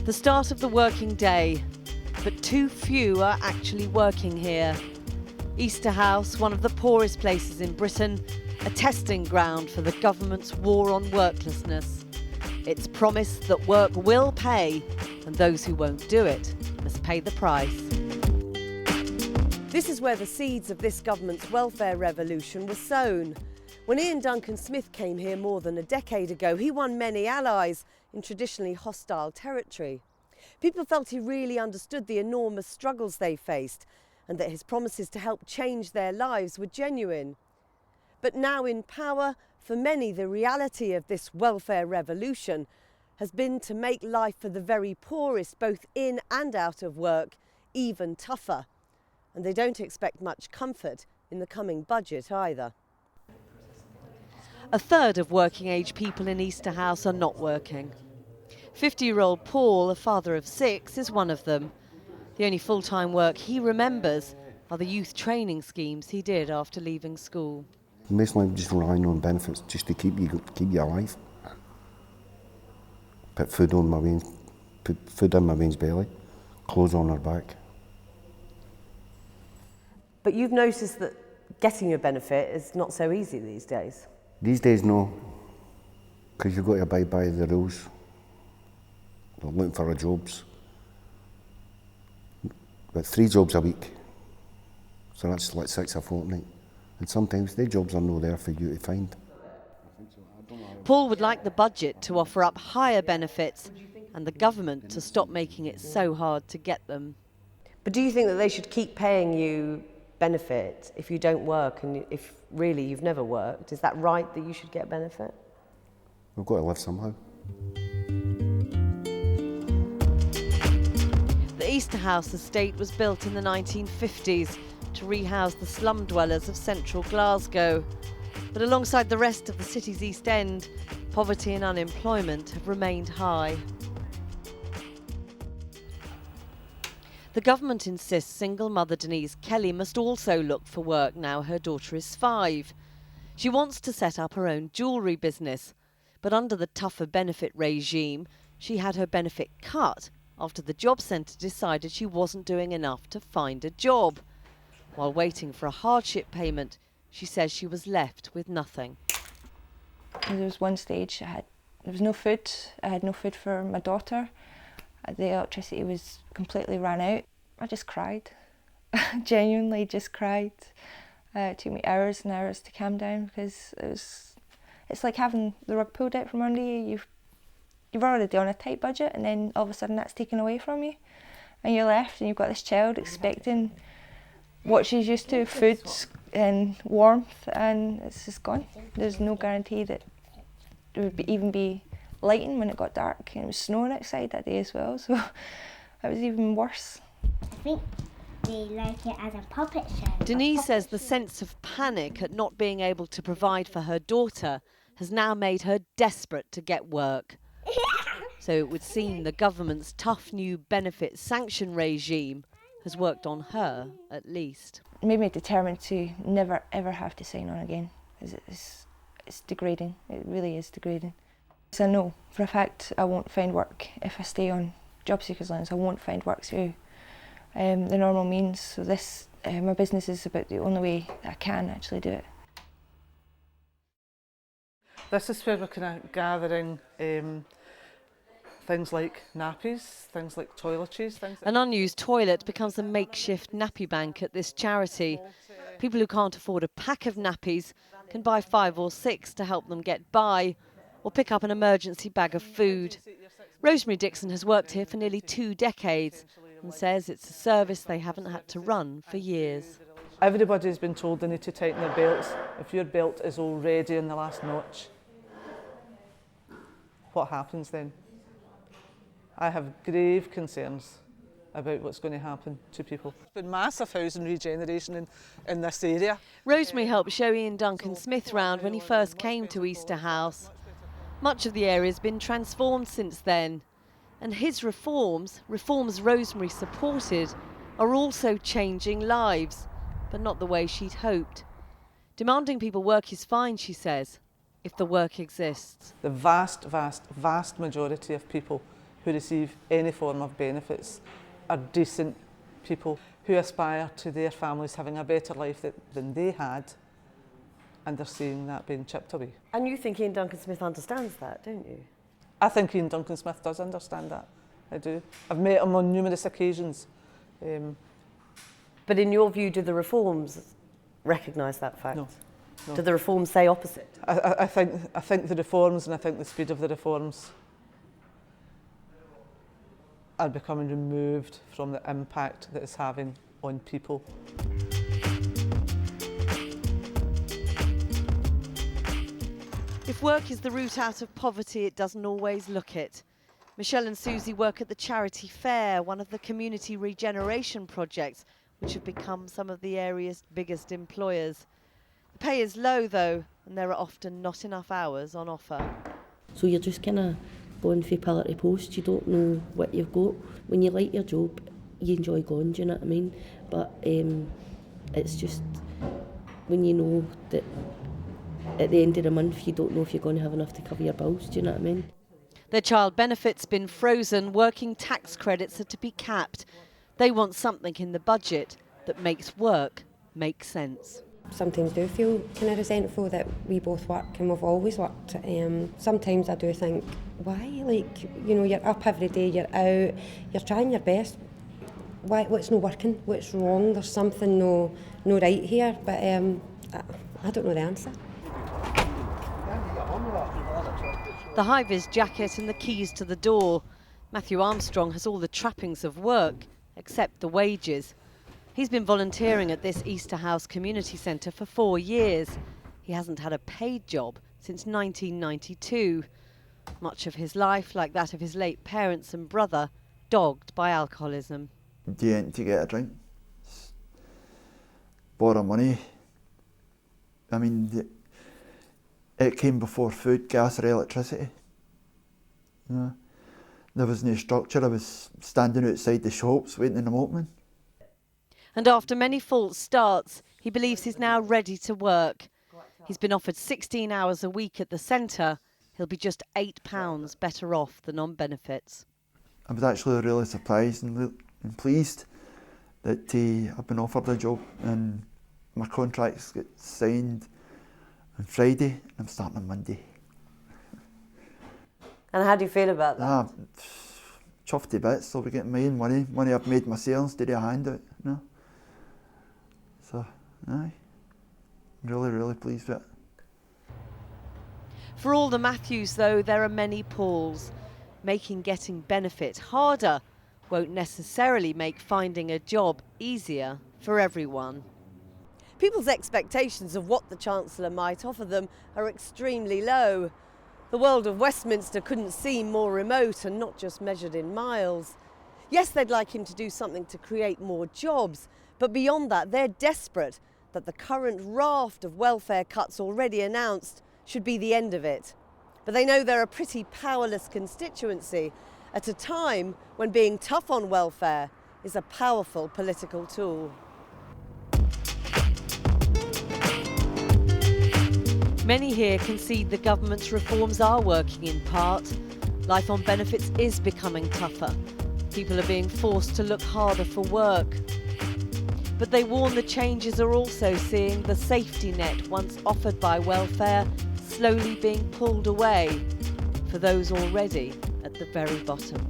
The start of the working day, but too few are actually working here. Easterhouse, one of the poorest places in Britain, a testing ground for the government's war on worklessness. It's promised that work will pay, and those who won't do it must pay the price. This is where the seeds of this government's welfare revolution were sown. When Iain Duncan Smith came here more than a decade ago, he won many allies in traditionally hostile territory. People felt he really understood the enormous struggles they faced and that his promises to help change their lives were genuine. But now in power, for many, the reality of this welfare revolution has been to make life for the very poorest, both in and out of work, even tougher. And they don't expect much comfort in the coming budget either. A third of working-age people in Easterhouse are not working. 50-year-old Paul, a father of 6, is one of them. The only full-time work he remembers are the youth training schemes he did after leaving school. Mostly just relying on benefits just to keep you alive. Put food on my Wayne's, put food in my Wayne's belly, clothes on her back. But you've noticed that getting a benefit is not so easy these days. These days, no, because you've got to abide by the rules. We're looking for our jobs. About 3 jobs a week, so that's like 6 a fortnight. And sometimes the jobs are not there for you to find. Paul would like the budget to offer up higher benefits and the government to stop making it so hard to get them. But do you think that they should keep paying you benefit if you don't work and if really you've never worked? Is that right that you should get benefit? We've got to live somehow. The Easterhouse estate was built in the 1950s to rehouse the slum dwellers of central Glasgow. But alongside the rest of the city's East End, poverty and unemployment have remained high. The government insists single mother Denise Kelly must also look for work now her daughter is 5. She wants to set up her own jewellery business, but under the tougher benefit regime, she had her benefit cut after the job centre decided she wasn't doing enough to find a job. While waiting for a hardship payment, she says she was left with nothing. There was one stage there was no food. I had no food for my daughter. The electricity was completely ran out. I just cried. Genuinely just cried. It took me hours and hours to calm down because it's like having the rug pulled out from under you. You're already on a tight budget and then all of a sudden that's taken away from you. And you're left and you've got this child expecting what she's used to, food and warmth, and it's just gone. There's no guarantee that there would even be lighting when it got dark, and it was snowing outside that day as well, so it was even worse. I think they like it as a puppet show. Denise says the sense of panic at not being able to provide for her daughter has now made her desperate to get work. So it would seem the government's tough new benefit sanction regime has worked on her, at least. It made me determined to never ever have to sign on again. It's degrading, it really is degrading. So I know for a fact I won't find work if I stay on job seekers allowance. I won't find work through the normal means. So this, my business is about the only way that I can actually do it. This is where we're kind of gathering things like nappies, things like toiletries. An unused toilet becomes a makeshift nappy bank at this charity. People who can't afford a pack of nappies can buy 5 or 6 to help them get by, or pick up an emergency bag of food. Rosemary Dixon has worked here for nearly 2 decades and says it's a service they haven't had to run for years. Everybody's been told they need to tighten their belts. If your belt is already in the last notch, what happens then? I have grave concerns about what's going to happen to people. There's been massive housing regeneration in this area. Rosemary helped show Iain Duncan Smith round when he first came to Easterhouse. Much of the area has been transformed since then, and his reforms Rosemary supported, are also changing lives, but not the way she'd hoped. Demanding people work is fine, she says, if the work exists. The vast, vast, vast majority of people who receive any form of benefits are decent people who aspire to their families having a better life than they had, and they're seeing that being chipped away. And you think Iain Duncan Smith understands that, don't you? I think Iain Duncan Smith does understand that. I do. I've met him on numerous occasions. But in your view, do the reforms recognise that fact? No. Do the reforms say opposite? I think the reforms, and I think the speed of the reforms are becoming removed from the impact that it's having on people. If work is the route out of poverty, it doesn't always look it. Michelle and Suzy work at the Charity Fair, one of the community regeneration projects which have become some of the area's biggest employers. The pay is low though, and there are often not enough hours on offer. So you're just kind of going from pillar to post, you don't know what you've got. When you like your job, you enjoy going, do you know what I mean? But it's just when you know that at the end of the month you don't know if you're going to have enough to cover your bills, do you know what I mean? Their child benefit's been frozen, working tax credits are to be capped. They want something in the budget that makes work make sense. Sometimes do feel kind of resentful that we both work and we've always worked. Sometimes I do think, why? Like, you know, you're up every day, you're out, you're trying your best. Why? What's not working? What's wrong? There's something no right here, but I don't know the answer. The high-vis jacket and the keys to the door. Matthew Armstrong has all the trappings of work, except the wages. He's been volunteering at this Easterhouse community centre for 4 years. He hasn't had a paid job since 1992. Much of his life, like that of his late parents and brother, dogged by alcoholism. Do you need to get a drink? Borrow money. I mean, it came before food, gas or electricity. You know, there was no structure. I was standing outside the shops waiting in them opening. And after many false starts, he believes he's now ready to work. He's been offered 16 hours a week at the centre. He'll be just £8 better off than on benefits. I was actually really surprised and pleased that I've been offered a job, and my contracts get signed on Friday and I'm starting on Monday. And how do you feel about that? Chuffed to bits. I'll be getting my own money I've made myself instead of a handout, you know. So, aye, really, really pleased with it. For all the Matthews, though, there are many Pauls. Making getting benefit harder won't necessarily make finding a job easier for everyone. People's expectations of what the Chancellor might offer them are extremely low. The world of Westminster couldn't seem more remote, and not just measured in miles. Yes, they'd like him to do something to create more jobs, but beyond that, they're desperate that the current raft of welfare cuts already announced should be the end of it. But they know they're a pretty powerless constituency at a time when being tough on welfare is a powerful political tool. Many here concede the government's reforms are working in part. Life on benefits is becoming tougher. People are being forced to look harder for work. But they warn the changes are also seeing the safety net once offered by welfare slowly being pulled away for those already at the very bottom.